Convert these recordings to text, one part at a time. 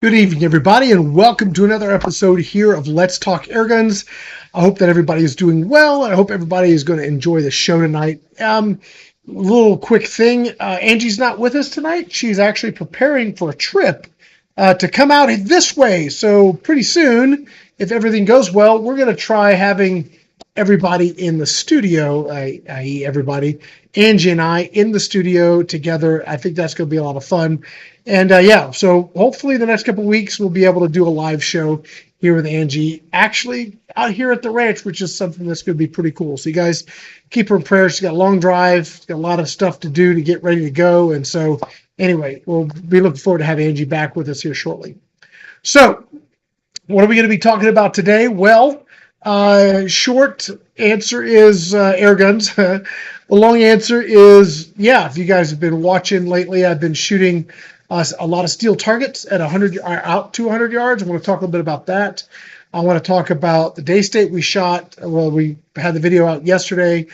Good evening, everybody, and welcome to another episode here of Let's Talk Airguns. I hope that everybody is doing well. I hope everybody is going to enjoy the show tonight. Little quick thing. Angie's not with us tonight. She's actually preparing for a trip to come out this way. So pretty soon, if everything goes well, we're going to try having everybody in the studio, i.e. everybody, Angie and I in the studio together. I think that's going to be a lot of fun. And yeah, so hopefully the next couple of weeks we'll be able to do a live show here with Angie, actually out here at the ranch, which is something that's going to be pretty cool. So you guys keep her in prayer. She's got a long drive, she's got a lot of stuff to do to get ready to go. And so anyway, we'll be looking forward to having Angie back with us here shortly. So what are we going to be talking about today? Well, short answer is air guns. The long answer is, yeah, if you guys have been watching lately, I've been shooting a lot of steel targets at 100 out to 100 yards. I want to talk a little bit about that. I want to talk about the Daystate we shot. Well, we had the video out yesterday.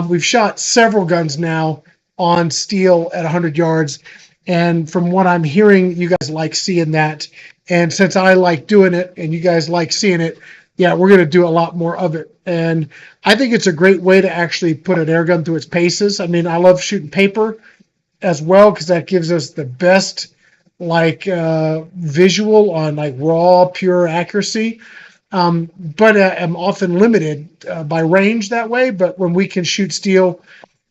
We've shot several guns now on steel at 100 yards. And from what I'm hearing, you guys like seeing that. And since I like doing it and you guys like seeing it, yeah, we're going to do a lot more of it. And I think it's a great way to actually put an air gun through its paces. I mean, I love shooting paper as well because that gives us the best visual on raw, pure accuracy. But I'm often limited by range that way. But when we can shoot steel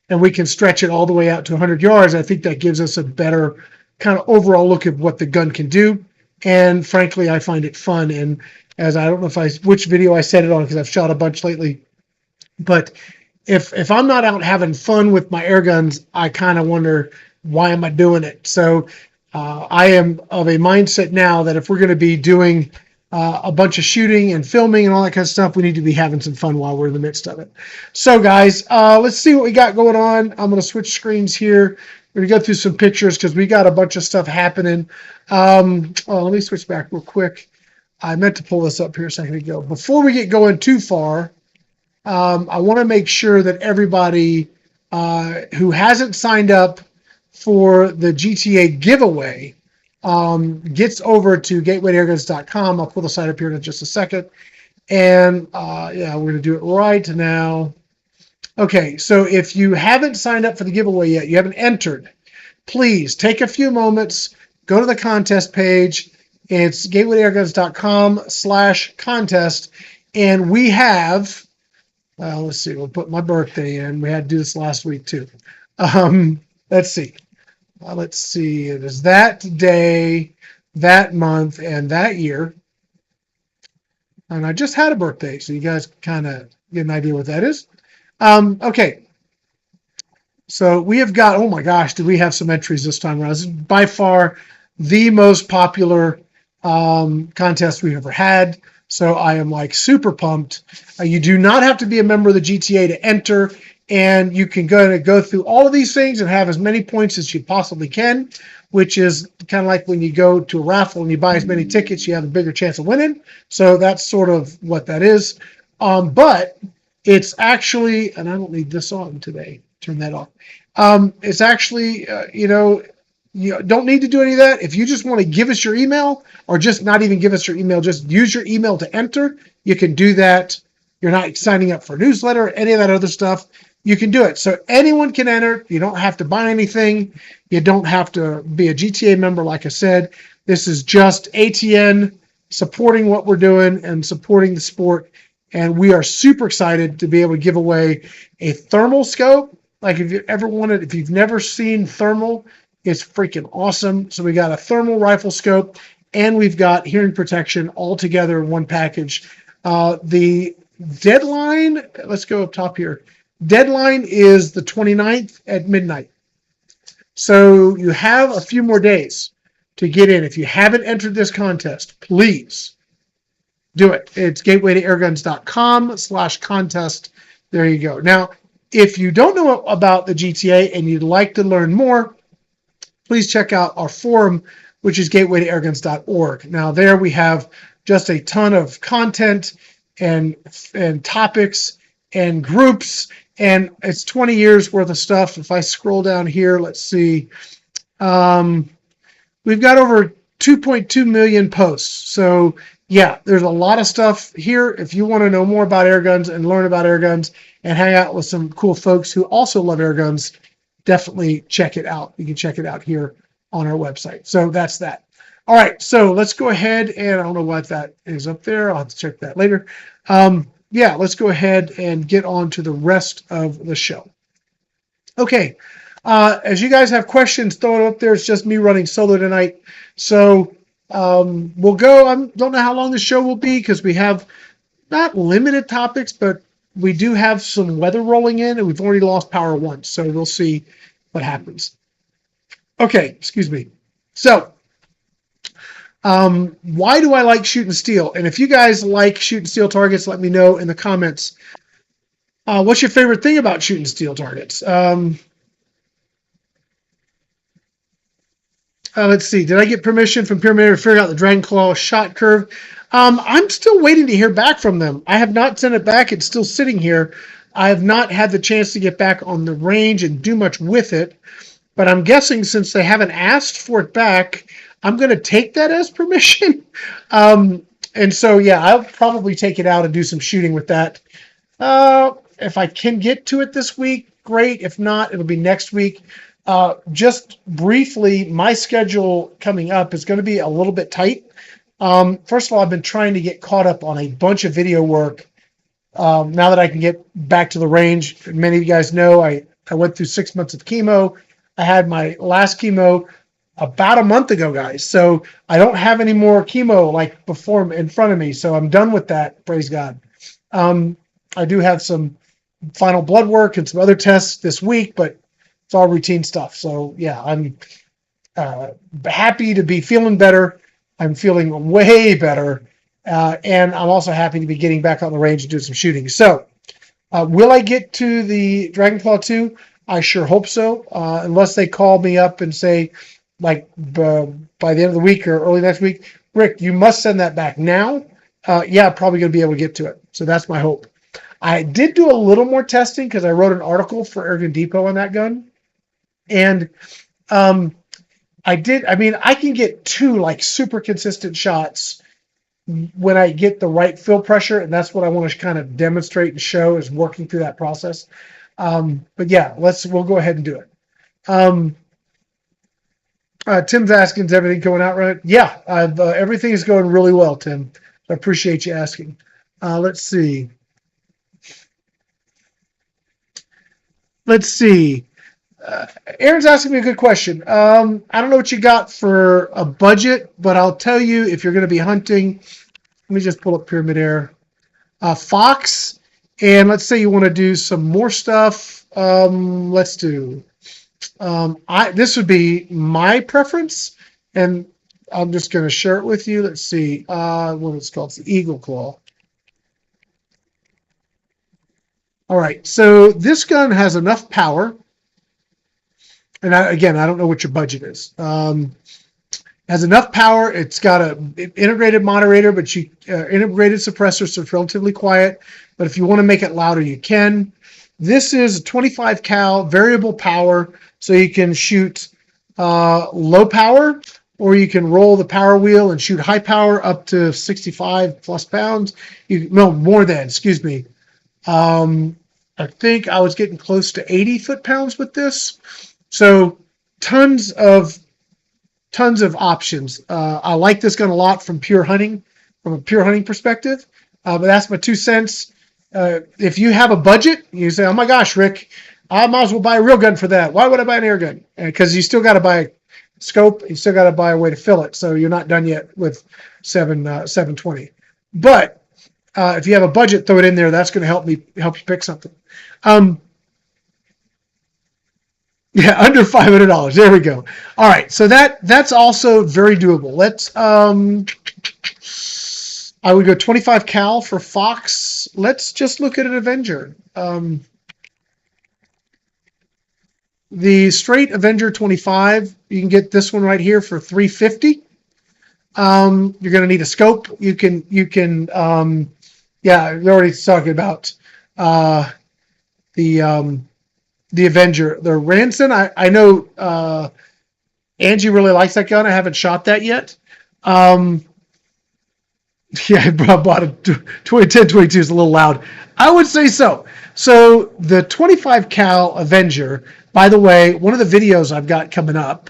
and we can stretch it all the way out to 100 yards, I think that gives us a better kind of overall look at what the gun can do. And frankly, I find it fun. And as I don't know which video I said it on because I've shot a bunch lately, but if I'm not out having fun with my air guns, I kind of wonder, why am I doing it? So I am of a mindset now that if we're going to be doing a bunch of shooting and filming and all that kind of stuff, we need to be having some fun while we're in the midst of it. So guys, let's see what we got going on. I'm going to switch screens here. We're going to go through some pictures because we got a bunch of stuff happening. Let me switch back real quick. I meant to pull this up here a second ago. Before we get going too far, I want to make sure that everybody who hasn't signed up for the GTA giveaway gets over to gatewaytoairguns.com. I'll pull the site up here in just a second. And yeah, we're going to do it right now. Okay, so if you haven't signed up for the giveaway yet, you haven't entered, please take a few moments, go to the contest page. It's gatewaytoairguns.com/contest. And we have, let's see, we'll put my birthday in. We had to do this last week too. Let's see. Let's see. It is that day, that month, and that year. And I just had a birthday, so you guys kind of get an idea what that is. Okay. So we have got, oh my gosh, do we have some entries this time around? This is by far the most popular contest we've ever had. So I am super pumped. You do not have to be a member of the GTA to enter, and you can go through all of these things and have as many points as you possibly can, which is kind of like when you go to a raffle and you buy as many tickets, you have a bigger chance of winning. So that's sort of what that is. But it's actually, and I don't need this on today, turn that off. It's actually, you don't need to do any of that. If you just want to give us your email, or just not even give us your email, just use your email to enter, you can do that. You're not signing up for a newsletter or any of that other stuff. You can do it. So anyone can enter. You don't have to buy anything. You don't have to be a GTA member, like I said. This is just ATN supporting what we're doing and supporting the sport. And we are super excited to be able to give away a thermal scope. Like if you ever wanted, if you've never seen thermal, it's freaking awesome. So we got a thermal rifle scope and we've got hearing protection all together in one package. The deadline, let's go up top here. Deadline is the 29th at midnight. So you have a few more days to get in. If you haven't entered this contest, please do it. It's gatewaytoairguns.com/contest. There you go. Now, if you don't know about the GTA and you'd like to learn more, please check out our forum, which is gatewaytoairguns.org. Now, there we have just a ton of content and topics and groups, and it's 20 years worth of stuff. If I scroll down here, let's see. We've got over 2.2 million posts. So yeah, there's a lot of stuff here. If you want to know more about air guns and learn about air guns and hang out with some cool folks who also love air guns, definitely check it out. You can check it out here on our website. So that's that. All right, so let's go ahead, and I don't know what that is up there. I'll have to check that later. Yeah, let's go ahead and get on to the rest of the show. Okay, as you guys have questions, throw it up there. It's just me running solo tonight. So we'll go. I don't know how long the show will be because we have not limited topics, but we do have some weather rolling in, and we've already lost power once. So we'll see what happens. Okay, excuse me. So why do I like shooting steel? And if you guys like shooting steel targets, let me know in the comments. What's your favorite thing about shooting steel targets? Let's see. Did I get permission from Pyramid to figure out the Dragon Claw shot curve? I'm still waiting to hear back from them. I have not sent it back. It's still sitting here. I have not had the chance to get back on the range and do much with it. But I'm guessing since they haven't asked for it back, I'm going to take that as permission. And so, yeah, I'll probably take it out and do some shooting with that. If I can get to it this week, great. If not, it'll be next week. Just briefly, my schedule coming up is going to be a little bit tight. First of all, I've been trying to get caught up on a bunch of video work. Now that I can get back to the range, many of you guys know I went through 6 months of chemo. I had my last chemo about a month ago, guys. So I don't have any more chemo like before in front of me. So I'm done with that. Praise God. I do have some final blood work and some other tests this week, but it's all routine stuff. So yeah, I'm happy to be feeling better. I'm feeling way better. And I'm also happy to be getting back on the range and do some shooting. So will I get to the Dragon Claw 2? I sure hope so. Unless they call me up and say, like by the end of the week or early next week, Rick, you must send that back now. Yeah, probably going to be able to get to it. So that's my hope. I did do a little more testing because I wrote an article for Airgun Depot on that gun. And I can get 2 like super consistent shots when I get the right fill pressure. And that's what I want to kind of demonstrate and show is working through that process. But yeah, we'll go ahead and do it. Tim's asking, is everything going out right? Yeah, everything is going really well, Tim. I appreciate you asking. Let's see. Aaron's asking me a good question. I don't know what you got for a budget, but I'll tell you if you're going to be hunting. Let me just pull up Pyramid Air. Fox, and let's say you want to do some more stuff. Let's do. This would be my preference, and I'm just going to share it with you. Let's see what it's called. It's the Eagle Claw. All right, so this gun has enough power, and again, I don't know what your budget is. Has enough power. It's got an integrated moderator, but integrated suppressor, so it's relatively quiet. But if you want to make it louder, you can. This is a 25 cal variable power, so you can shoot low power, or you can roll the power wheel and shoot high power up to 65 plus pounds. More than, excuse me. I think I was getting close to 80 foot-pounds with this. So tons of options. I like this gun a lot from a pure hunting perspective. But that's my 2 cents. If you have a budget, you say, oh my gosh, Rick, I might as well buy a real gun for that. Why would I buy an air gun? Because you still got to buy a scope. You still got to buy a way to fill it. So you're not done yet with 720. But if you have a budget, throw it in there. That's going to help you pick something. Yeah, under $500. There we go. All right, so that's also very doable. Let's I would go 25 cal for Fox. Let's just look at an Avenger. The straight Avenger 25, you can get this one right here for $350. You're going to need a scope. You can yeah, we're already talking about the Avenger. The Ranson, I know Angie really likes that gun. I haven't shot that yet. Um, yeah, I bought a 2010-22 is a little loud. I would say so. So the 25 cal Avenger, by the way, one of the videos I've got coming up,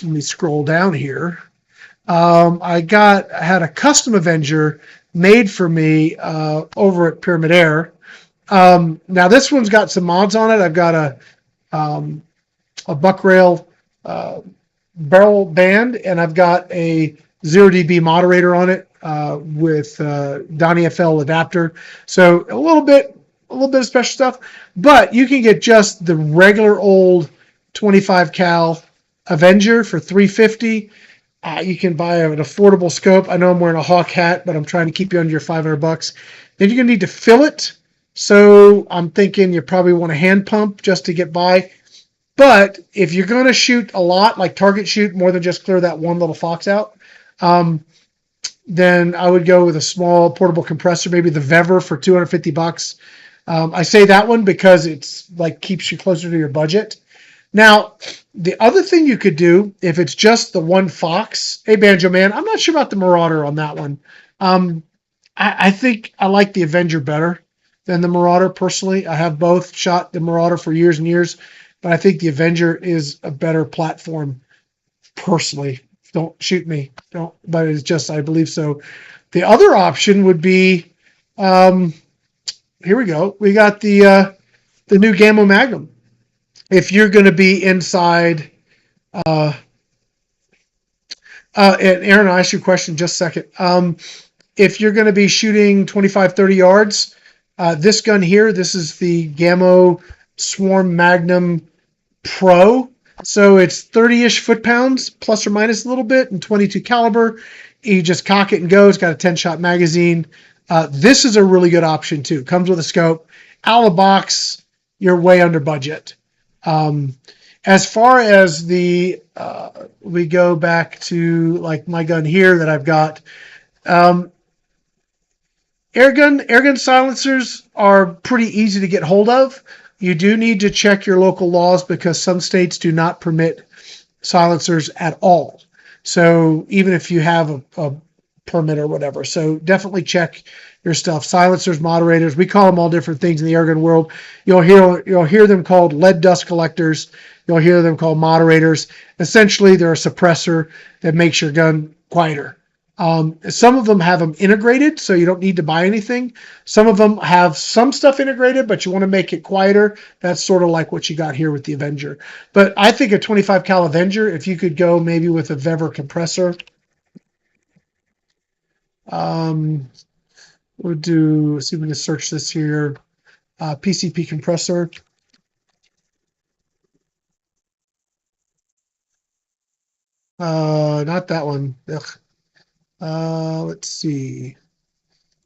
let me scroll down here. I had a custom Avenger made for me over at Pyramid Air. Now this one's got some mods on it. I've got a buck rail barrel band, and I've got a 0dB moderator on it with Donnie FL adapter. So a little bit of special stuff, but you can get just the regular old 25 cal Avenger for $350. You can buy an affordable scope. I know I'm wearing a hawk hat, but I'm trying to keep you under your $500. Then you're gonna need to fill it. So I'm thinking you probably want a hand pump just to get by. But if you're going to shoot a lot, like target shoot more than just clear that one little fox out, then I would go with a small portable compressor, maybe the Vever for $250. I say that one because it's like keeps you closer to your budget. Now, the other thing you could do, if it's just the one fox, hey Banjo Man, I'm not sure about the Marauder on that one. I think I like the Avenger better than the Marauder personally. I have both shot the Marauder for years and years, but I think the Avenger is a better platform personally. Don't shoot me. Don't, but it's just, I believe so. The other option would be, here we go. We got the new Gamma Magnum. If you're going to be inside, and Aaron, I'll ask you a question in just a second. If you're going to be shooting 25, 30 yards, this gun here, this is the Gamma Swarm Magnum Pro. So it's 30-ish foot-pounds, plus or minus a little bit, and 22 caliber. You just cock it and go. It's got a 10-shot magazine. This is a really good option, too. Comes with a scope. Out of the box, you're way under budget. As far as the, we go back to like my gun here that I've got, airgun silencers are pretty easy to get hold of. You do need to check your local laws because some states do not permit silencers at all. So even if you have a permit or whatever, so definitely check your stuff. Silencers, moderators, we call them all different things in the airgun world. You'll hear them called lead dust collectors. You'll hear them called moderators. Essentially, they're a suppressor that makes your gun quieter. Some of them have them integrated, so you don't need to buy anything. Some of them have some stuff integrated, but you want to make it quieter. That's sort of like what you got here with the Avenger. But I think a 25 cal Avenger, if you could go maybe with a Vever compressor, we'll do, see if we can search this here, PCP compressor. Not that one. Ugh. Let's see.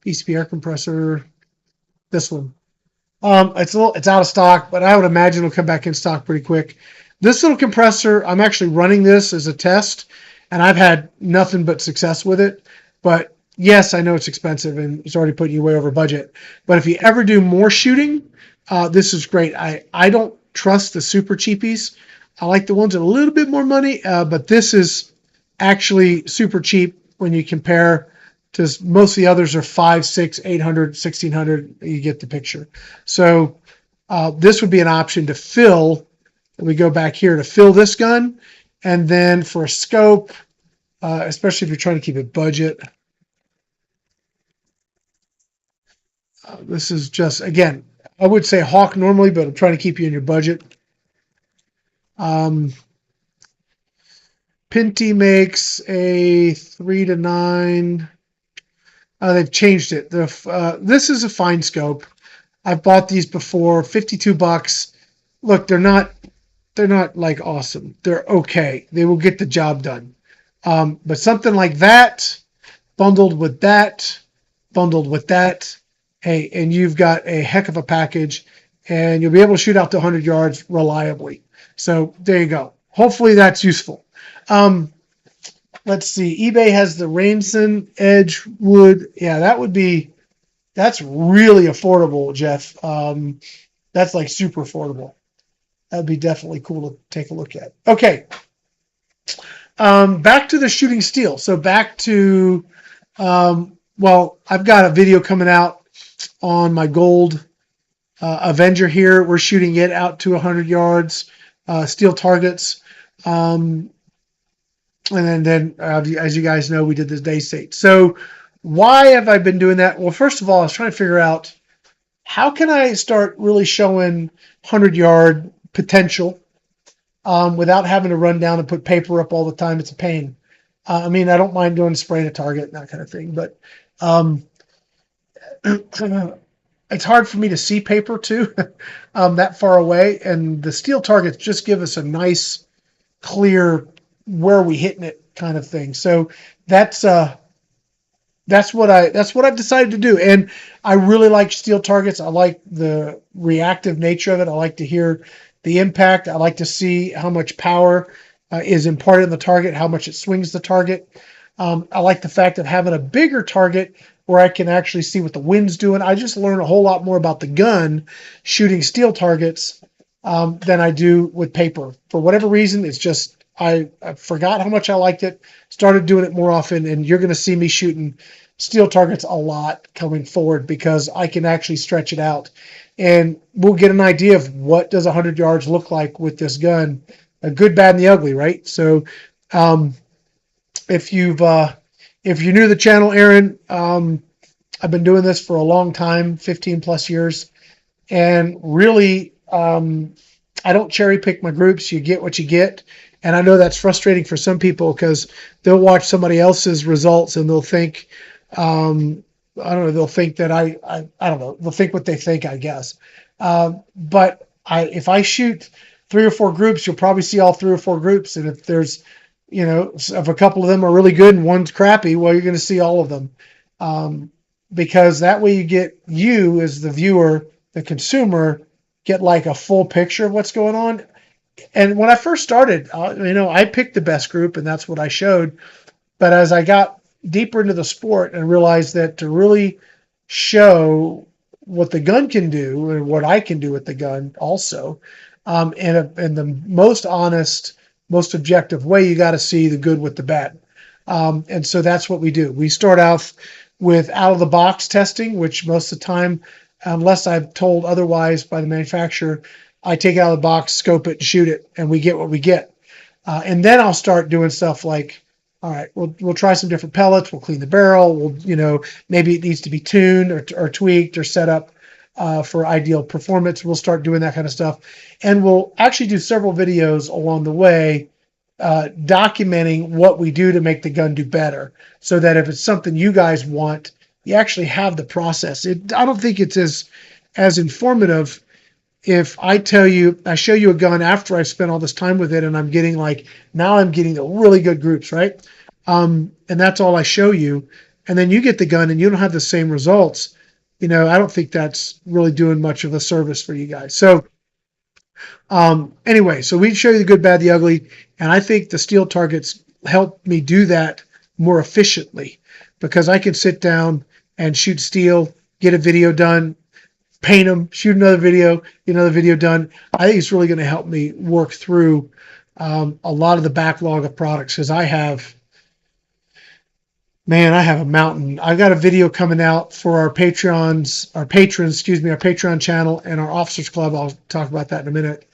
PCP air compressor. This one. It's out of stock, but I would imagine it'll come back in stock pretty quick. This little compressor, I'm actually running this as a test, and I've had nothing but success with it. But yes, I know it's expensive and it's already putting you way over budget. But if you ever do more shooting, this is great. I don't trust the super cheapies. I like the ones with a little bit more money, but this is actually super cheap when you compare to most of the others are 5, 6, 800, 1600. You get the picture. So this would be an option to fill. We go back here to fill this gun. And then for a scope, especially if you're trying to keep it budget, this is just, again, I would say Hawk normally, but I'm trying to keep you in your budget. Pinty makes a 3 to 9. They've changed it. This is a fine scope. I've bought these before, $52. Look, they're not like awesome. They're okay. They will get the job done. But something like that, bundled with that, hey, and you've got a heck of a package, and you'll be able to shoot out to 100 yards reliably. So there you go. Hopefully that's useful. Let's see. eBay has the Rainson Edgewood. Yeah, that's really affordable, Jeff. That's like super affordable. That'd be definitely cool to take a look at. Okay. Back to the shooting steel. So back to, well, I've got a video coming out on my gold Avenger here. We're shooting it out to 100 yards, steel targets. And then as you guys know, we did this Daystate. So why have I been doing that? Well, first of all, I was trying to figure out how can I start really showing 100-yard potential without having to run down and put paper up all the time. It's a pain. I mean, I don't mind doing spraying a target and that kind of thing, but it's hard for me to see paper too that far away. And the steel targets just give us a nice, clear where we hitting it kind of thing. So that's what I've decided to do. And I really like steel targets. I like the reactive nature of it. I like to hear the impact. I like to see how much power is imparted in the target, how much it swings the target. I like the fact of having a bigger target where I can actually see what the wind's doing. I just learn a whole lot more about the gun shooting steel targets than I do with paper. For whatever reason, it's just I forgot how much I liked it, started doing it more often, and you're going to see me shooting steel targets a lot coming forward because I can actually stretch it out. And we'll get an idea of what does 100 yards look like with this gun, a good, bad, and the ugly, right? So if you're new to the channel, Aaron, I've been doing this for a long time, 15 plus years, and really I don't cherry pick my groups. You get what you get. And I know that's frustrating for some people because they'll watch somebody else's results and they'll think, I don't know, they'll think that I don't know, they'll think what they think, I guess. But if I shoot 3 or 4 groups, you'll probably see all 3 or 4 groups. And if there's, you know, if a couple of them are really good and one's crappy, well, you're going to see all of them. Because that way you as the viewer, the consumer, get like a full picture of what's going on. And when I first started, I picked the best group and that's what I showed. But as I got deeper into the sport and realized that to really show what the gun can do and what I can do with the gun also, in the most honest, most objective way, you got to see the good with the bad. And so that's what we do. We start off with out-of-the-box testing, which most of the time, unless I'm told otherwise by the manufacturer, I take it out of the box, scope it, and shoot it, and we get what we get. And then I'll start doing stuff like, all right, we'll try some different pellets. We'll clean the barrel. Maybe it needs to be tuned or tweaked or set up for ideal performance. We'll start doing that kind of stuff. And we'll actually do several videos along the way documenting what we do to make the gun do better so that if it's something you guys want, you actually have the process. I don't think it's as informative if I show you a gun after I've spent all this time with it and I'm getting now I'm getting the really good groups, right? And that's all I show you. And then you get the gun and you don't have the same results. I don't think that's really doing much of a service for you guys. So anyway, so we show you the good, bad, the ugly. And I think the steel targets help me do that more efficiently because I can sit down and shoot steel, get a video done, paint them, shoot another video, get another video done. I think it's really going to help me work through a lot of the backlog of products because I have a mountain. I've got a video coming out for our patrons, our Patreon channel and our Officers Club. I'll talk about that in a minute.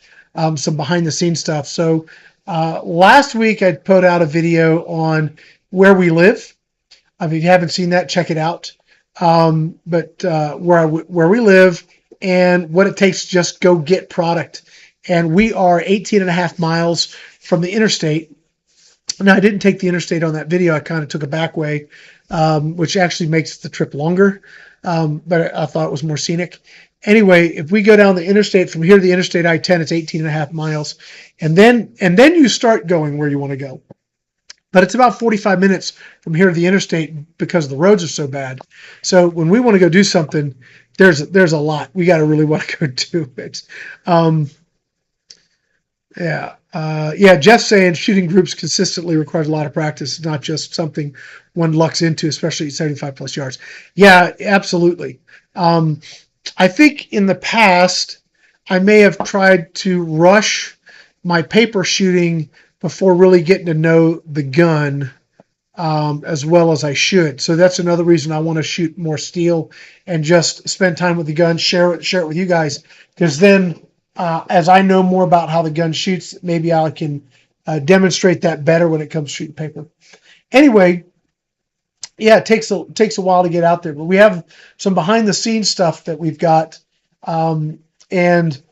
Some behind the scenes stuff. So last week I put out a video on where we live. If you haven't seen that, check it out. But where we live and what it takes to just go get product. And we are 18.5 miles from the interstate. Now, I didn't take the interstate on that video. I kind of took a back way, which actually makes the trip longer. But I thought it was more scenic. Anyway, if we go down the interstate from here to the interstate I-10, it's 18.5 miles. And then you start going where you want to go. But it's about 45 minutes from here to the interstate because the roads are so bad. So when we want to go do something, there's a lot. We got to really want to go do it. Jeff's saying shooting groups consistently requires a lot of practice. It's not just something one lucks into, especially at 75 plus yards. Yeah, absolutely. I think in the past, I may have tried to rush my paper shooting before really getting to know the gun as well as I should. So that's another reason I want to shoot more steel and just spend time with the gun, share it with you guys. Because then, as I know more about how the gun shoots, maybe I can demonstrate that better when it comes to shooting paper. Anyway, yeah, it takes a while to get out there, but we have some behind the scenes stuff that we've got, and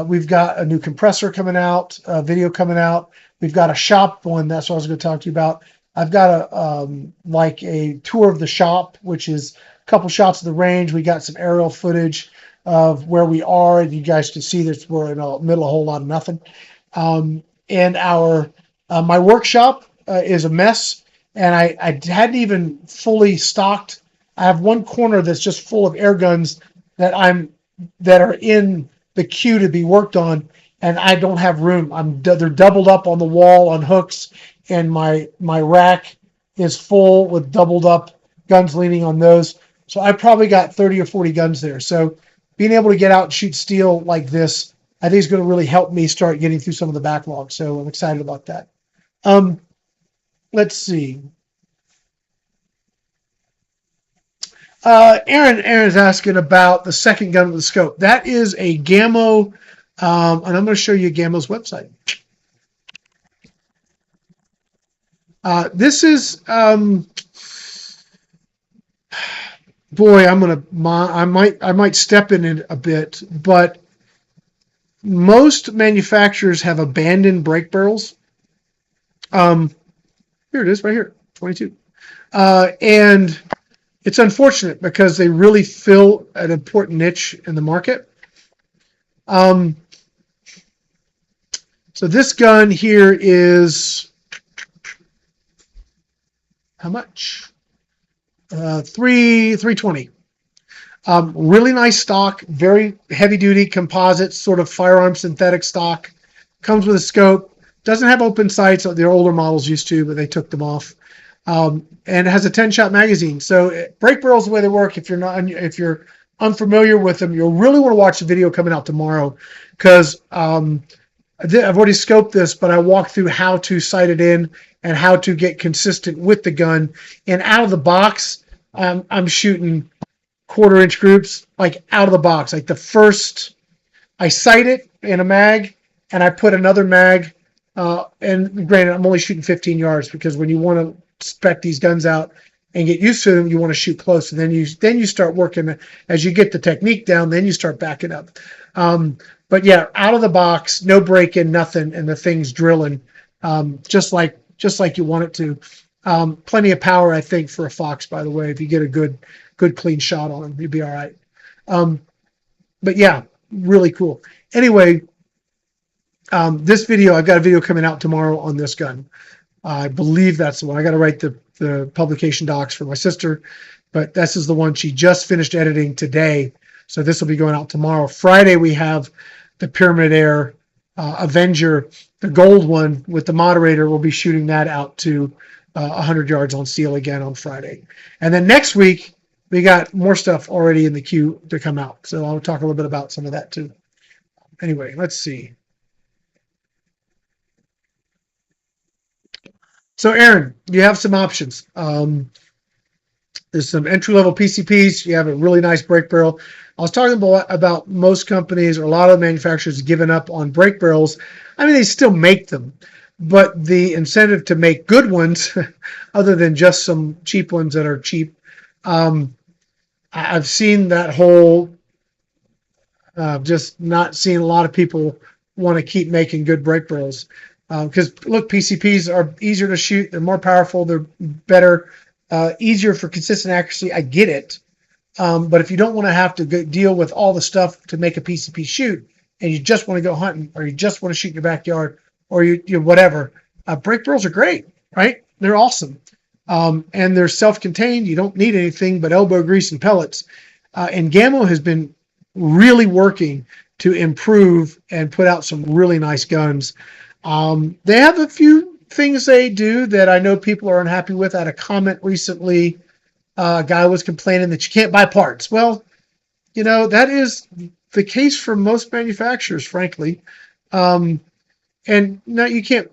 we've got a new compressor coming out, video coming out. We've got a shop one. That's what I was going to talk to you about. I've got like a tour of the shop, which is a couple shots of the range. We got some aerial footage of where we are, and you guys can see that we're in the middle of a whole lot of nothing. And my workshop is a mess, and I hadn't even fully stocked. I have one corner that's just full of air guns that are in the queue to be worked on, and I don't have room. They're doubled up on the wall on hooks, and my rack is full with doubled up guns leaning on those. So I probably got 30 or 40 guns there. So being able to get out and shoot steel like this, I think is going to really help me start getting through some of the backlog. So I'm excited about that. Let's see. Aaron's asking about the second gun with the scope. That is a Gammo, and I'm going to show you Gammo's website. This is, boy, I might step in it a bit, but most manufacturers have abandoned brake barrels. Here it is, right here, 22. And it's unfortunate because they really fill an important niche in the market. So this gun here is how much? $320. Really nice stock, very heavy duty composite, sort of firearm synthetic stock. Comes with a scope. Doesn't have open sights. The older models used to, but they took them off. And it has a 10-shot magazine. So brake barrels, the way they work, if you're unfamiliar with them, you'll really want to watch the video coming out tomorrow, because I've already scoped this, but I walked through how to sight it in and how to get consistent with the gun. And out of the box, I'm shooting quarter-inch groups, like out of the box. Like the first, I sight it in a mag, and I put another mag. And granted, I'm only shooting 15 yards, because when you want to spec these guns out and get used to them, you want to shoot close, and then you start working as you get the technique down. Then you start backing up. But yeah, out of the box, no break in, nothing, and the thing's drilling just like you want it to. Plenty of power, I think, for a Fox. By the way, if you get a good clean shot on them, you'll be all right. But yeah, really cool. Anyway, this video, I've got a video coming out tomorrow on this gun. I believe that's the one. I got to write the publication docs for my sister, but this is the one she just finished editing today. So this will be going out tomorrow. Friday, we have the Pyramid Air Avenger, the gold one with the moderator. We'll be shooting that out to 100 yards on steel again on Friday. And then next week, we got more stuff already in the queue to come out. So I'll talk a little bit about some of that too. Anyway, let's see. So Aaron, you have some options. There's some entry-level PCPs. You have a really nice brake barrel. I was talking about most companies, or a lot of manufacturers, giving up on brake barrels. I mean, they still make them, but the incentive to make good ones, other than just some cheap ones that are cheap, I've seen that whole, just not seeing a lot of people want to keep making good brake barrels. Because look, PCPs are easier to shoot. They're more powerful. They're better, easier for consistent accuracy. I get it. But if you don't want to have to deal with all the stuff to make a PCP shoot, and you just want to go hunting, or you just want to shoot in your backyard, or you whatever, brake barrels are great, right? They're awesome. And they're self-contained. You don't need anything but elbow grease and pellets. And Gammo has been really working to improve and put out some really nice guns. They have a few things they do that I know people are unhappy with. I had a comment recently. A guy was complaining that you can't buy parts. Well, that is the case for most manufacturers, frankly. And no, you can't.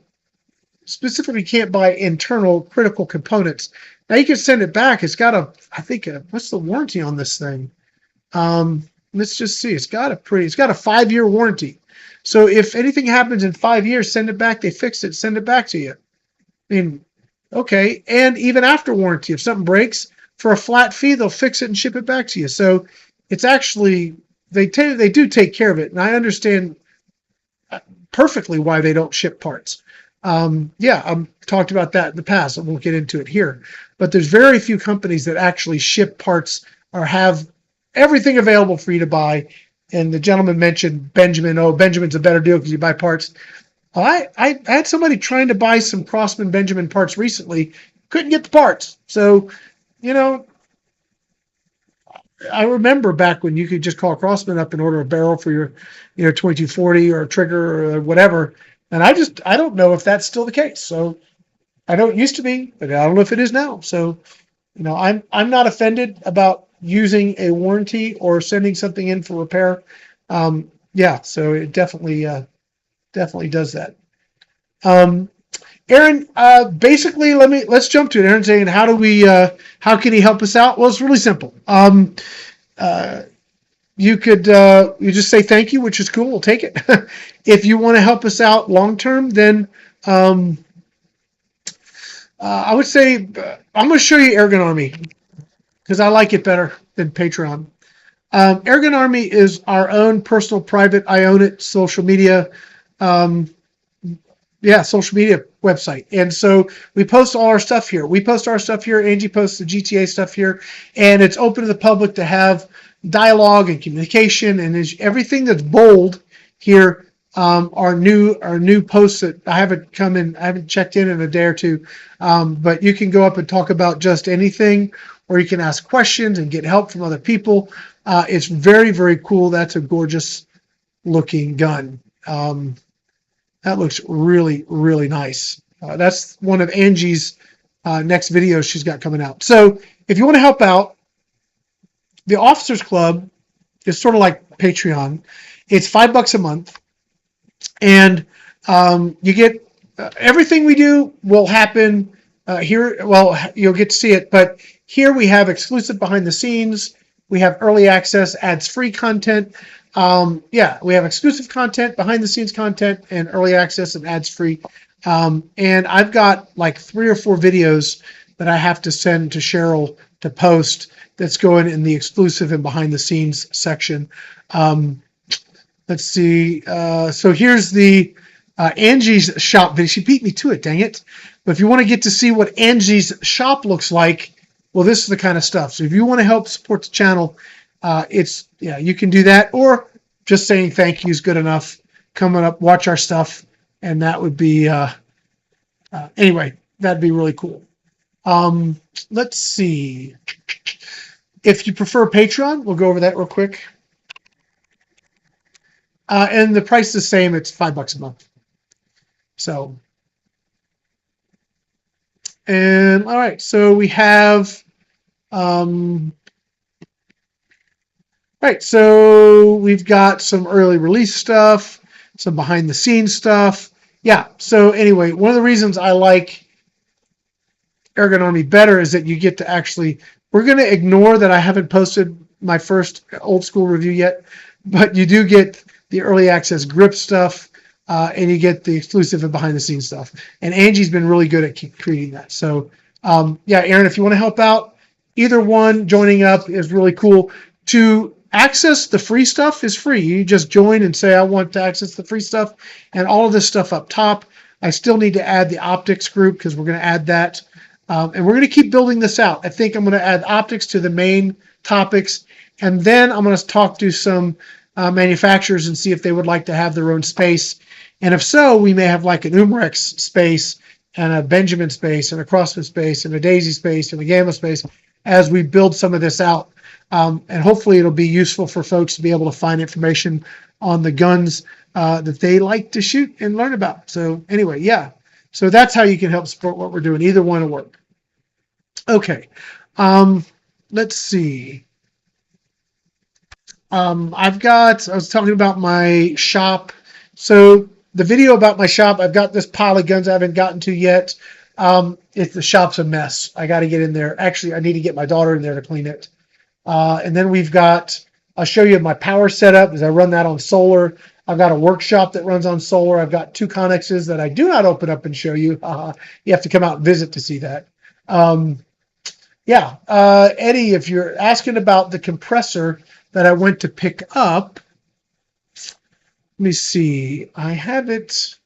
specifically can't buy internal critical components. Now you can send it back. It's got what's the warranty on this thing? Let's just see. It's got a 5-year warranty. So if anything happens in 5 years, send it back. They fix it, send it back to you. I mean, okay. And even after warranty, if something breaks, for a flat fee, they'll fix it and ship it back to you. So it's actually, they do take care of it. And I understand perfectly why they don't ship parts. Yeah, I've talked about that in the past. I won't get into it here. But there's very few companies that actually ship parts or have everything available for you to buy. And the gentleman mentioned Benjamin. Oh, Benjamin's a better deal because you buy parts. I had somebody trying to buy some Crossman Benjamin parts recently. Couldn't get the parts. So, you know, I remember back when you could just call Crossman up and order a barrel for your, 2240 or a trigger or whatever. And I don't know if that's still the case. So I know it used to be, but I don't know if it is now. So, I'm not offended about using a warranty or sending something in for repair. Yeah, so it definitely does that. Aaron, basically, let's jump to it. Aaron's saying, how can he help us out? Well, it's really simple. You just say thank you, which is cool. We'll take it. If you want to help us out long term, then I would say I'm going to show you Airgun Army because I like it better than Patreon. Airgun Army is our own personal, private, I own it, social media website. And so we post all our stuff here. We post our stuff here. Angie posts the GTA stuff here. And it's open to the public to have dialogue and communication. And everything that's bold here are new posts that I haven't checked in a day or two. But you can go up and talk about just anything, or you can ask questions and get help from other people. It's very, very cool. That's a gorgeous looking gun. That looks really, really nice. That's one of Angie's next videos she's got coming out. So if you want to help out, the Officers Club is sort of like Patreon. It's $5 a month. And you get everything we do will happen here. Well, you'll get to see it. But here we have exclusive behind the scenes. We have early access, ads-free content. We have exclusive content, behind the scenes content, and early access and ads free. And I've got like 3 or 4 videos that I have to send to Cheryl to post that's going in the exclusive and behind the scenes section. Let's see. So here's the Angie's shop video. She beat me to it, dang it. But if you want to get to see what Angie's shop looks like, well, this is the kind of stuff. So if you want to help support the channel, you can do that, or just saying thank you is good enough. Coming up, watch our stuff, and that would be anyway. That'd be really cool. Let's see. If you prefer Patreon, we'll go over that real quick. And the price is the same. It's $5 a month. So, and all right. So we have. Right, so we've got some early release stuff, some behind the scenes stuff. Yeah, so anyway, one of the reasons I like Airgun Army better is that you get to actually, we're going to ignore that I haven't posted my first old school review yet, but you do get the early access grip stuff, and you get the exclusive and behind the scenes stuff. And Angie's been really good at creating that. So, Aaron, if you want to help out, either one, joining up is really cool. To access the free stuff is free. You just join and say, I want to access the free stuff, and all of this stuff up top. I still need to add the optics group because we're going to add that. And we're going to keep building this out. I think I'm going to add optics to the main topics, and then I'm going to talk to some manufacturers and see if they would like to have their own space. And if so, we may have like an Umrex space and a Benjamin space and a Crossman space and a Daisy space and a Gamma space as we build some of this out. And hopefully it'll be useful for folks to be able to find information on the guns that they like to shoot and learn about. So anyway, yeah. So that's how you can help support what we're doing. Either one will work. Okay. Let's see. I was talking about my shop. So the video about my shop, I've got this pile of guns I haven't gotten to yet. The shop's a mess. I got to get in there. Actually, I need to get my daughter in there to clean it. And then we've got, I'll show you my power setup as I run that on solar. I've got a workshop that runs on solar. I've got 2 Connexes that I do not open up and show you. You have to come out and visit to see that. Eddie, if you're asking about the compressor that I went to pick up, let me see. I have it.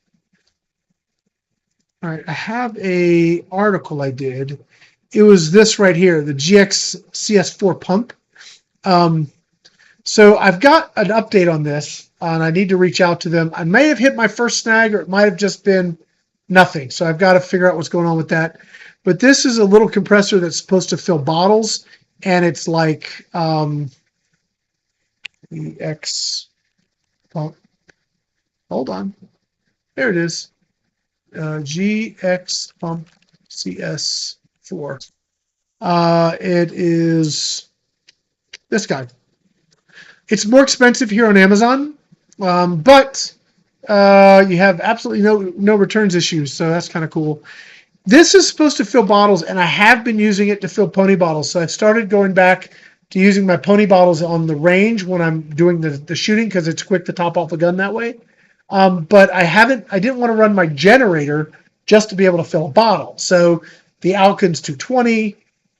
All right, I have a article I did. It was this right here, the GX CS4 pump. So I've got an update on this, and I need to reach out to them. I may have hit my first snag, or it might have just been nothing. So I've got to figure out what's going on with that. But this is a little compressor that's supposed to fill bottles, and it's like EX pump. Hold on. There it is. GX pump CS4. It is this guy. It's more expensive here on Amazon, but you have absolutely no returns issues, so that's kind of cool. This is supposed to fill bottles, and I have been using it to fill pony bottles. So I've started going back to using my pony bottles on the range when I'm doing the shooting, because it's quick to top off a gun that way. But I didn't want to run my generator just to be able to fill a bottle. So the Alkin's 220,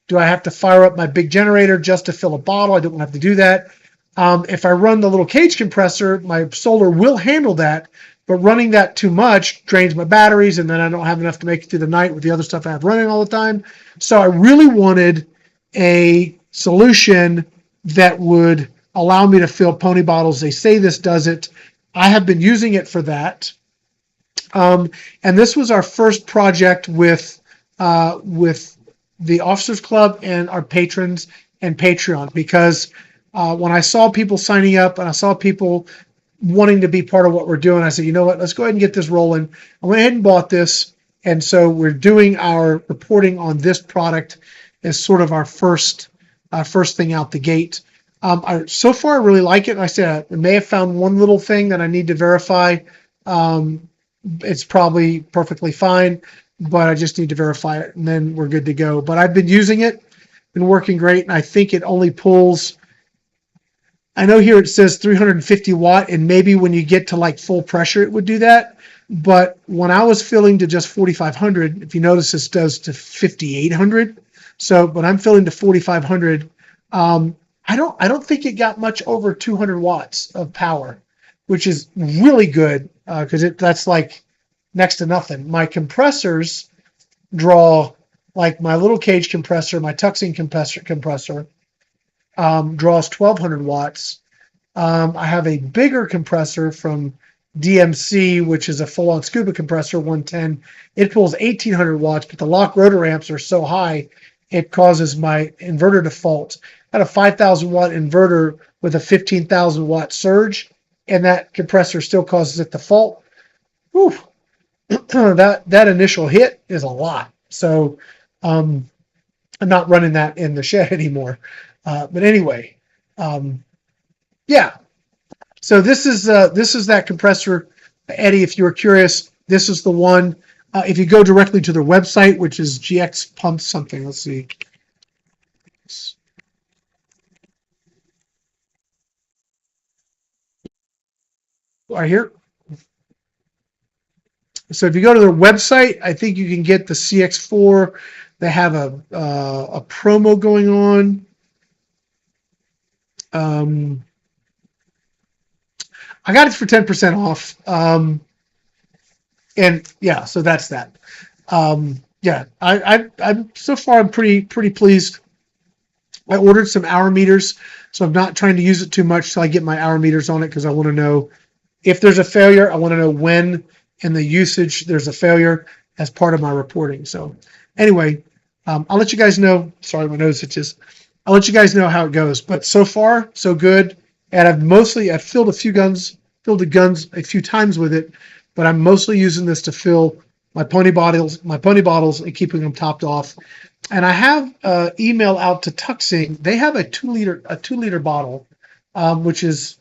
do I have to fire up my big generator just to fill a bottle? I don't have to do that. If I run the little cage compressor, my solar will handle that, but running that too much drains my batteries, and then I don't have enough to make it through the night with the other stuff I have running all the time. So I really wanted a solution that would allow me to fill pony bottles. They say this does it. I have been using it for that. And this was our first project with the Officers Club and our patrons and Patreon, because when I saw people signing up and I saw people wanting to be part of what we're doing, I said, you know what, let's go ahead and get this rolling. I went ahead and bought this. And so we're doing our reporting on this product as sort of our first thing out the gate. So far, I really like it. Like I said, I may have found one little thing that I need to verify. It's probably perfectly fine, but I just need to verify it, and then we're good to go. But I've been using it, been working great, and I think it only pulls, I know here it says 350 watt, and maybe when you get to like full pressure, it would do that. But when I was filling to just 4,500, if you notice, this does to 5,800. So, but I'm filling to 4,500. I don't think it got much over 200 watts of power, which is really good, because that's like next to nothing. My compressors draw, like my little cage compressor, my tuxing compressor draws 1,200 watts. I have a bigger compressor from DMC, which is a full-on scuba compressor, 110. It pulls 1,800 watts, but the lock rotor amps are so high, it causes my inverter to fault. I had a 5,000 watt inverter with a 15,000 watt surge, and that compressor still causes it to fault. Whew. that initial hit is a lot. So I'm not running that in the shed anymore. But anyway, yeah. So this is that compressor, Eddie. If you were curious, this is the one. If you go directly to their website, which is GX Pump something, let's see. Right here. So if you go to their website, I think you can get the CX4. They have a promo going on. I got it for 10% off. And yeah, so that's that. Yeah, I'm so far I'm pretty pleased. I ordered some hour meters, so I'm not trying to use it too much till I get my hour meters on it, because I want to know if there's a failure. I want to know when in the usage there's a failure as part of my reporting. So anyway, I'll let you guys know. Sorry, my nose itches. I'll let you guys know how it goes. But so far, so good. And I've filled the guns a few times with it, but I'm mostly using this to fill my pony bottles and keeping them topped off. And I have email out to Tuxing. They have a 2-liter bottle, which is,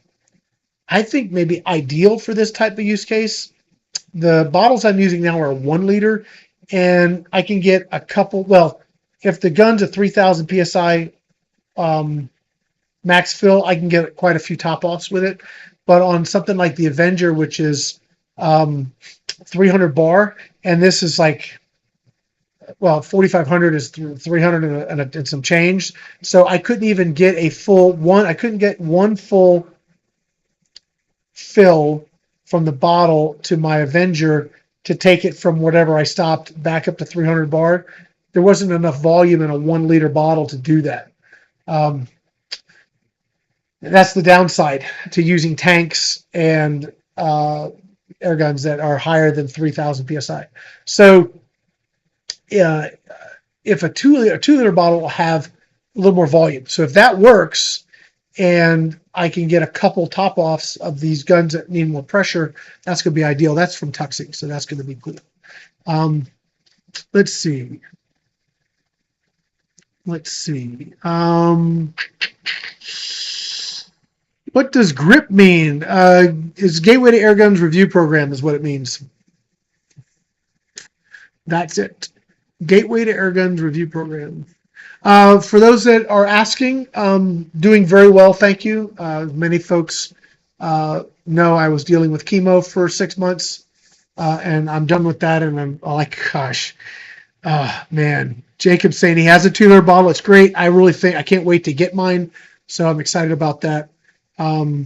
I think, maybe ideal for this type of use case. the bottles I'm using now are 1 liter, and I can get a couple. Well, if the gun's a 3,000 psi max fill, I can get quite a few top offs with it. But on something like the Avenger, which is 300 bar, and this is like, well, 4,500 is 300 and some change. So I couldn't even get a full one. I couldn't get one full fill from the bottle to my Avenger to take it from whatever I stopped back up to 300 bar. There wasn't enough volume in a 1 liter bottle to do that. That's the downside to using tanks and air guns that are higher than 3,000 psi. So if a 2 liter bottle will have a little more volume. So if that works and I can get a couple top offs of these guns that need more pressure, that's going to be ideal. That's from tuxing, so that's going to be cool. Let's see. What does GRIP mean? Is Gateway to Airguns review program is what it means. That's it. Gateway to Airguns review program. For those that are asking, doing very well, thank you. Many folks know I was dealing with chemo for 6 months, and I'm done with that, and I'm like, gosh, man. Jacob's saying he has a 2 liter bottle. It's great. I really think I can't wait to get mine, so I'm excited about that. A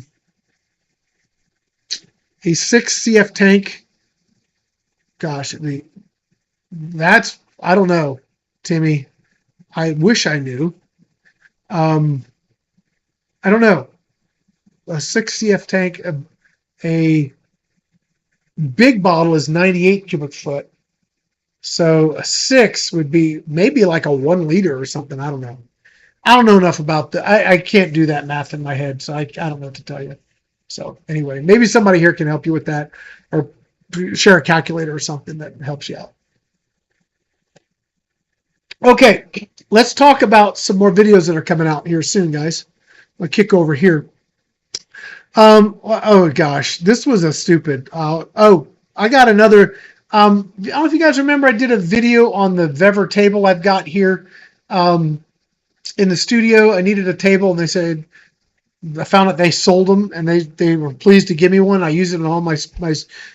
6 CF tank. Gosh, that's, I don't know, Timmy. I wish I knew. I don't know. A 6 CF tank, a big bottle is 98 cubic foot. So a 6 would be maybe like a 1 liter or something. I don't know. I don't know enough about I can't do that math in my head, so I don't know what to tell you. So anyway, maybe somebody here can help you with that, or share a calculator or something that helps you out. Okay, let's talk about some more videos that are coming out here soon, guys. I'll kick over here. Oh gosh, this was a stupid. I got another. I don't know if you guys remember, I did a video on the Vever table I've got here. In the studio, I needed a table, and they said, I found out they sold them, and they were pleased to give me one. I use it in all my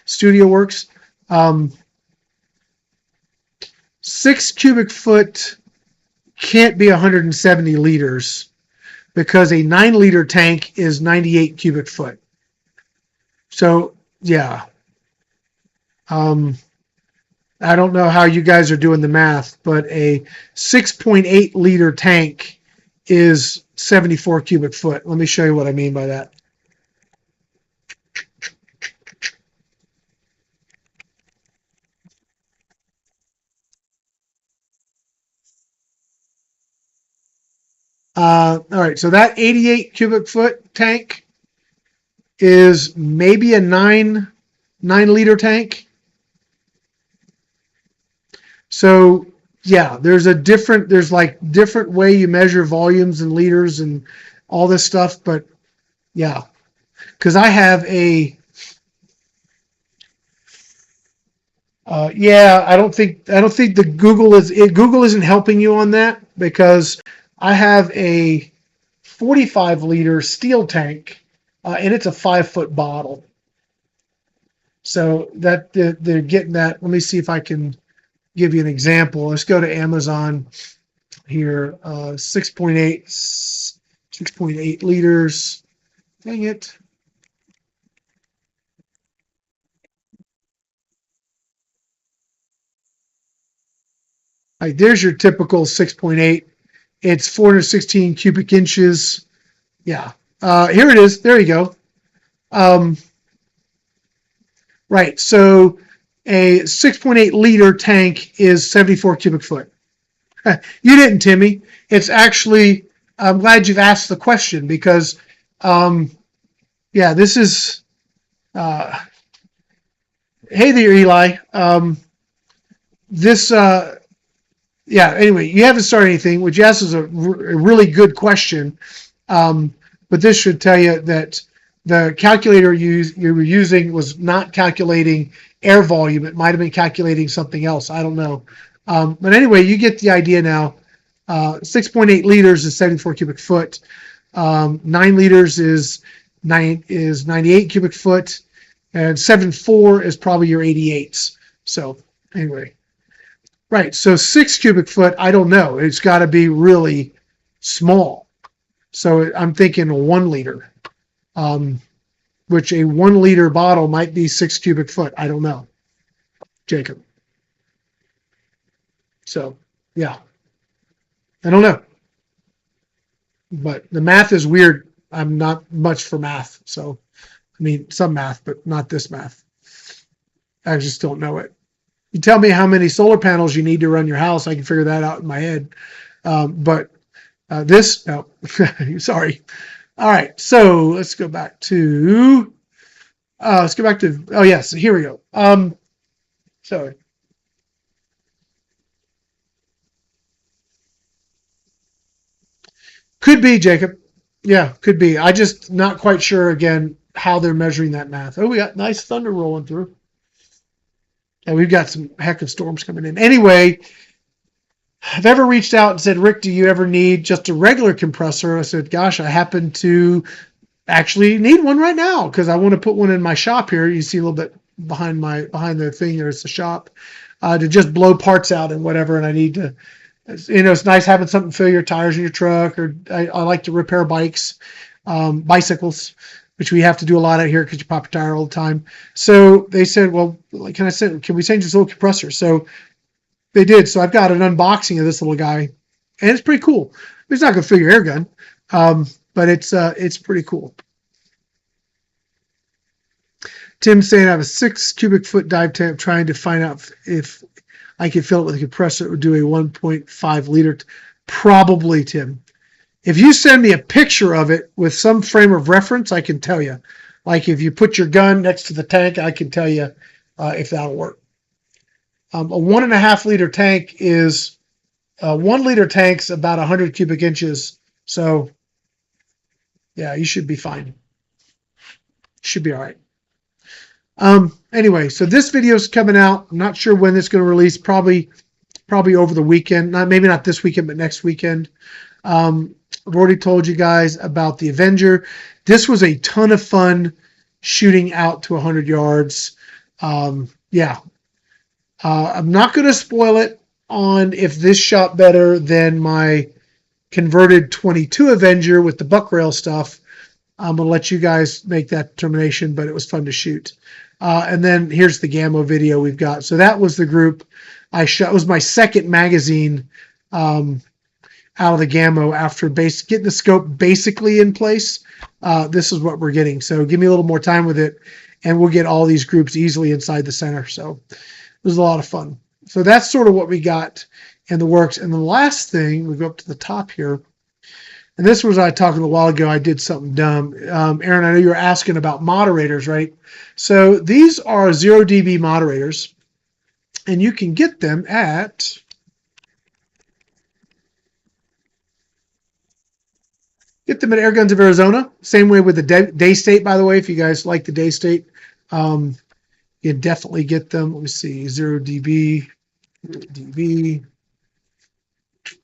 studio works. 6 cubic foot can't be 170 liters because a 9 liter tank is 98 cubic foot. So yeah, I don't know how you guys are doing the math, but a 6.8 liter tank is 74 cubic foot. Let me show you what I mean by that. All right, so that 88 cubic foot tank is maybe a 9 liter tank. So yeah, there's like different way you measure volumes and liters and all this stuff, but yeah, because I have a I don't think the Google isn't helping you on that, because I have a 45 liter steel tank, and it's a 5 foot bottle. So that they're getting that. Let me see if I can give you an example. Let's go to Amazon here. 6.8 liters. Dang it. All right, there's your typical 6.8. It's 416 cubic inches. Yeah. Here it is. There you go. Right. So a 6.8 liter tank is 74 cubic foot. You didn't, Timmy. It's actually, I'm glad you've asked the question, because, yeah, this is, hey there, Eli. Yeah, anyway, you haven't started anything, which yes is a really good question. But this should tell you that the calculator you were using was not calculating air volume. It might have been calculating something else. I don't know. But anyway, you get the idea now. 6.8 liters is 74 cubic foot. 9 liters is 98 cubic foot, and 7.4 is probably your 88s. So anyway, right. So 6 cubic foot, I don't know. It's got to be really small. So I'm thinking a 1 liter, which a 1 liter bottle might be 6 cubic foot. I don't know, Jacob. So yeah, I don't know. But the math is weird. I'm not much for math. So, I mean, some math, but not this math. I just don't know it. You tell me how many solar panels you need to run your house, I can figure that out in my head. But this, no, sorry. All right, so let's go back to, oh yes, here we go. Sorry. Could be, Jacob. Yeah, could be. I just not quite sure, again, how they're measuring that math. Oh, we got nice thunder rolling through. And we've got some heck of storms coming in. Anyway, I've ever reached out and said, Rick, do you ever need just a regular compressor? I said, gosh, I happen to actually need one right now because I want to put one in my shop here. You see a little bit behind the thing, there's the shop, to just blow parts out and whatever. And I need to, it's nice having something to fill your tires in your truck, or I like to repair bicycles, which we have to do a lot out here because you pop your tire all the time. So they said, well, can we send you this little compressor? So they did. So I've got an unboxing of this little guy, and it's pretty cool. It's not going to fill your air gun, but it's pretty cool. Tim's saying I have a 6 cubic foot dive tank, trying to find out if I could fill it with a compressor. It would do a 1.5 liter. Probably, Tim. If you send me a picture of it with some frame of reference, I can tell you. Like if you put your gun next to the tank, I can tell you if that'll work. A 1.5 liter tank is 1 liter tank's about 100 cubic inches. So yeah, you should be fine. Should be all right. Anyway, so this video is coming out. I'm not sure when it's going to release. Probably over the weekend. Maybe not this weekend, but next weekend. I've already told you guys about the Avenger. This was a ton of fun shooting out to 100 yards. Yeah. I'm not going to spoil it on if this shot better than my converted 22 Avenger with the buck rail stuff. I'm going to let you guys make that determination, but it was fun to shoot. And then here's the Gammo video we've got. So that was the group I shot. It was my second magazine out of the Gammo after getting the scope basically in place. This is what we're getting. So give me a little more time with it, and we'll get all these groups easily inside the center. So it was a lot of fun. So that's sort of what we got in the works. And the last thing, we go up to the top here. And this was I talking a while ago. I did something dumb. Aaron, I know you were asking about moderators, right? So these are 0 dB moderators, and you can get them at Airguns of Arizona. Same way with the Daystate, by the way. If you guys like the Daystate, you definitely get them. Let me see, 0 dB.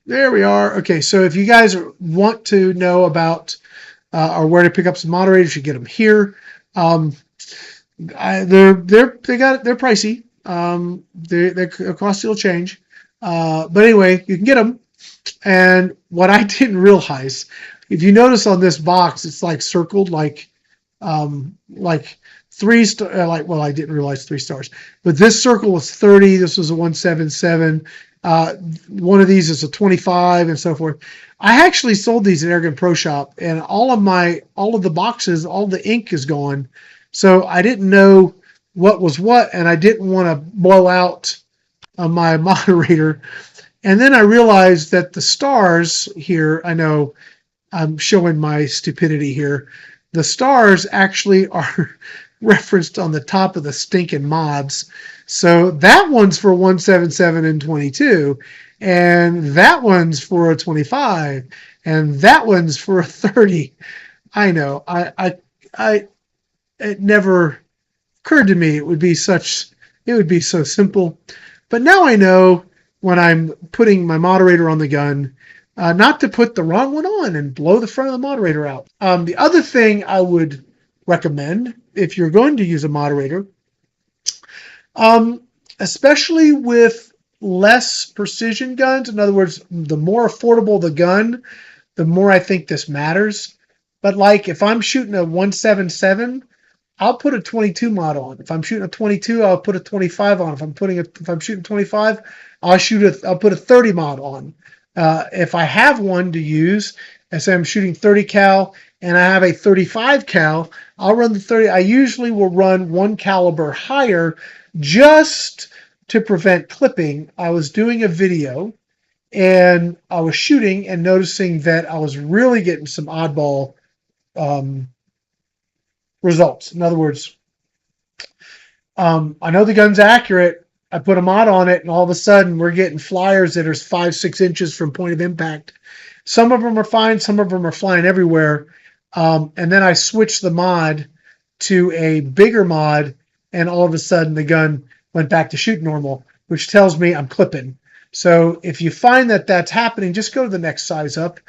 There we are. Okay, so if you guys want to know about or where to pick up some moderators, you get them here. They're pricey. Their cost will change, but anyway, you can get them. And what I didn't realize, if you notice on this box, it's like circled like 3 star. Well, I didn't realize 3 stars, but this circle was 30. This was a 177. One of these is a 25 and so forth. I actually sold these at Airgun Pro Shop, and all of the boxes, all the ink is gone. So I didn't know what was what, and I didn't want to blow out my moderator. And then I realized that the stars here, I know I'm showing my stupidity here. The stars actually are referenced on the top of the stinking mods. So that one's for 177 and 22, and that one's for a 25, and that one's for a 30. I know. It never occurred to me it would be such It would be so simple. But now I know when I'm putting my moderator on the gun, not to put the wrong one on and blow the front of the moderator out. The other thing I would recommend if you're going to use a moderator, especially with less precision guns, in other words, the more affordable the gun, the more I think this matters. But like if I'm shooting a 177, I'll put a 22 mod on. If I'm shooting a 22, I'll put a 25 on. If I'm shooting 25, I'll put a 30 mod on. If I have one to use, and say I'm shooting 30 cal and I have a 35 cal, I'll run the 30. I usually will run one caliber higher just to prevent clipping. I was doing a video and I was shooting and noticing that I was really getting some oddball results. In other words, I know the gun's accurate. I put a mod on it, and all of a sudden we're getting flyers that are 5-6 inches from point of impact. Some of them are fine. Some of them are flying everywhere. And then I switched the mod to a bigger mod, and all of a sudden the gun went back to shoot normal, which tells me I'm clipping. So if you find that that's happening, just go to the next size up.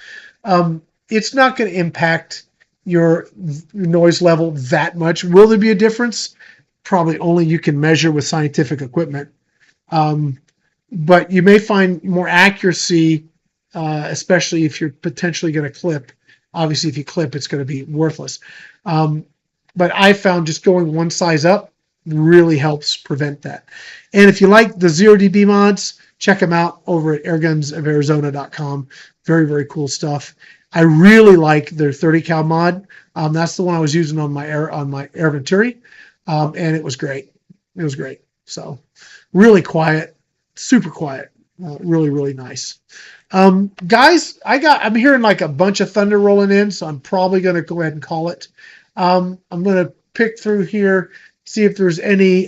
It's not going to impact your noise level that much. Will there be a difference? Probably only you can measure with scientific equipment. But you may find more accuracy, especially if you're potentially going to clip. Obviously, if you clip, it's going to be worthless. But I found just going one size up really helps prevent that. And if you like the 0dB mods, check them out over at airgunsofArizona.com. Very, very cool stuff. I really like their 30 cal mod. That's the one I was using on my Air Venturi, and it was great. It was great. So really quiet, super quiet, really, really nice. Guys, I'm hearing like a bunch of thunder rolling in, so I'm probably going to go ahead and call it. I'm going to pick through here, see if there's any.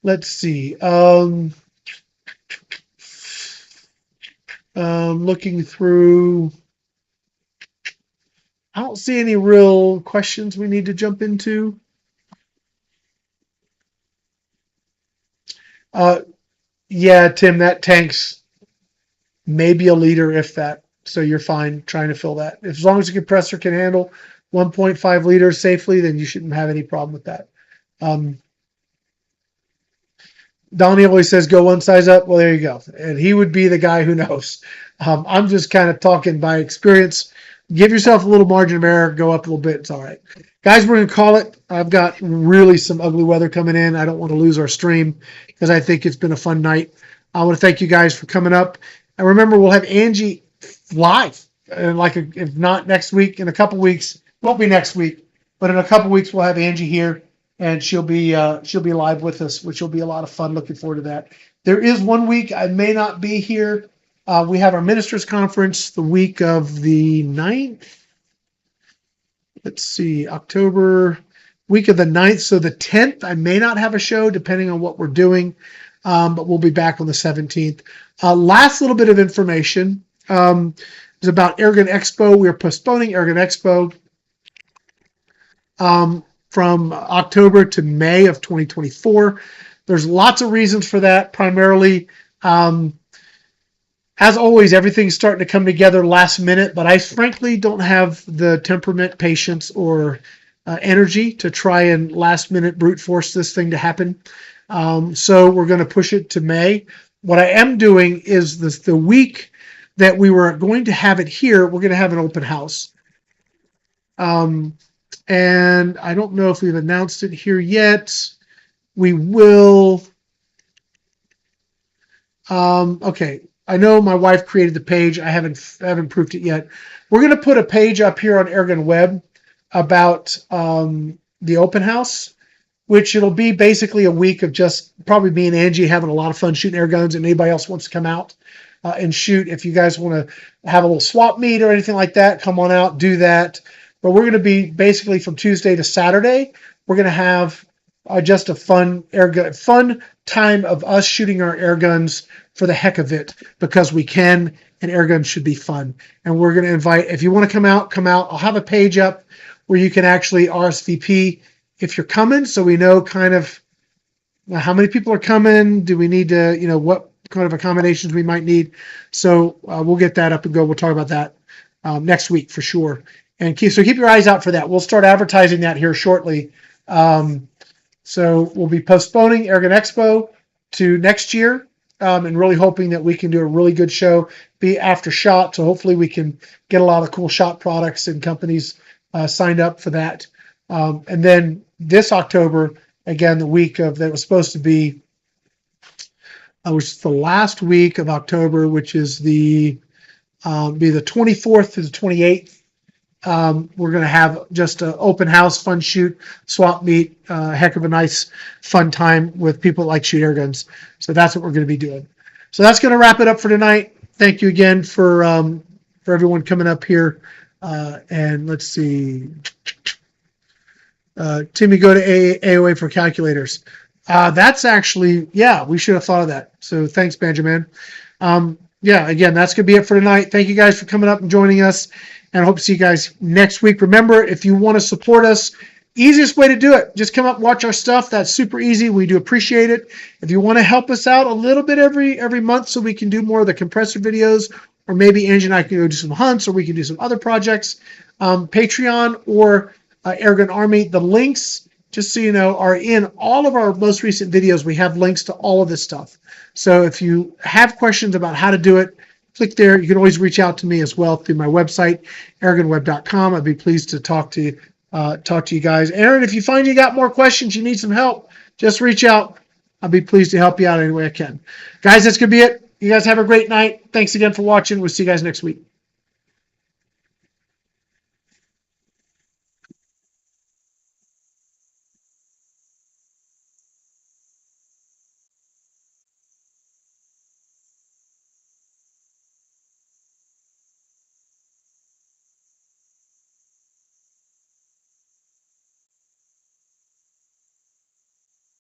Let's see. Looking through, I don't see any real questions we need to jump into. Yeah, Tim, that tank's maybe a liter, if that. So you're fine trying to fill that. As long as the compressor can handle 1.5 liters safely, then you shouldn't have any problem with that. Donnie always says, go one size up. Well, there you go. And he would be the guy who knows. I'm just kind of talking by experience. Give yourself a little margin of error. Go up a little bit. It's all right. Guys, we're going to call it. I've got really some ugly weather coming in. I don't want to lose our stream because I think it's been a fun night. I want to thank you guys for coming up. And remember, we'll have Angie live. If not next week, in a couple weeks. Won't be next week. But in a couple weeks, we'll have Angie here. And she'll be live with us, which will be a lot of fun. Looking forward to that. There is 1 week I may not be here. We have our ministers conference the week of the 9th. Let's see, October, week of the 9th. So the 10th, I may not have a show depending on what we're doing, but we'll be back on the 17th. Last little bit of information is about Airgun Expo. We're postponing Airgun Expo from October to May of 2024. There's lots of reasons for that. Primarily, as always, everything's starting to come together last minute, but I frankly don't have the temperament, patience, or energy to try and last minute brute force this thing to happen. So we're going to push it to May. What I am doing is the week that we were going to have it here, we're going to have an open house. And I don't know if we've announced it here yet. We will. Okay. I know my wife created the page. I haven't proofed it yet. We're going to put a page up here on AirgunWeb about the open house, which it'll be basically a week of just probably me and Angie having a lot of fun shooting air guns, and anybody else wants to come out and shoot. If you guys want to have a little swap meet or anything like that, come on out, do that. But we're going to be basically from Tuesday to Saturday. We're going to have just a fun time of us shooting our air guns for the heck of it, because we can, and air guns should be fun. And we're going to invite, if you want to come out, come out. I'll have a page up where you can actually RSVP if you're coming, so we know kind of how many people are coming. Do we need to, what kind of accommodations we might need? So we'll get that up and go. We'll talk about that next week for sure. And keep your eyes out for that. We'll start advertising that here shortly. So we'll be postponing Airgun Expo to next year, and really hoping that we can do a really good show, be after SHOT. So hopefully we can get a lot of cool SHOT products and companies signed up for that. And then this October, again, the week of that was supposed to be, which is the last week of October, which is be the 24th to the 28th. We're going to have just an open house, fun shoot, swap meet, heck of a nice, fun time with people that like shoot air guns. So that's what we're going to be doing. So that's going to wrap it up for tonight. Thank you again for everyone coming up here. And let's see. Timmy, go to AOA for calculators. That's actually, we should have thought of that. So thanks, Benjamin. Again, that's going to be it for tonight. Thank you guys for coming up and joining us. And I hope to see you guys next week. Remember, if you want to support us, easiest way to do it, just come up, watch our stuff. That's super easy. We do appreciate it. If you want to help us out a little bit every month so we can do more of the compressor videos, or maybe Angie and I can go do some hunts, or we can do some other projects, Patreon or Airgun Army, the links, just so you know, are in all of our most recent videos. We have links to all of this stuff. So if you have questions about how to do it, click there. You can always reach out to me as well through my website, airgunweb.com. I'd be pleased to talk to you guys. Aaron, if you find you got more questions, you need some help, just reach out. I'll be pleased to help you out any way I can. Guys, that's going to be it. You guys have a great night. Thanks again for watching. We'll see you guys next week.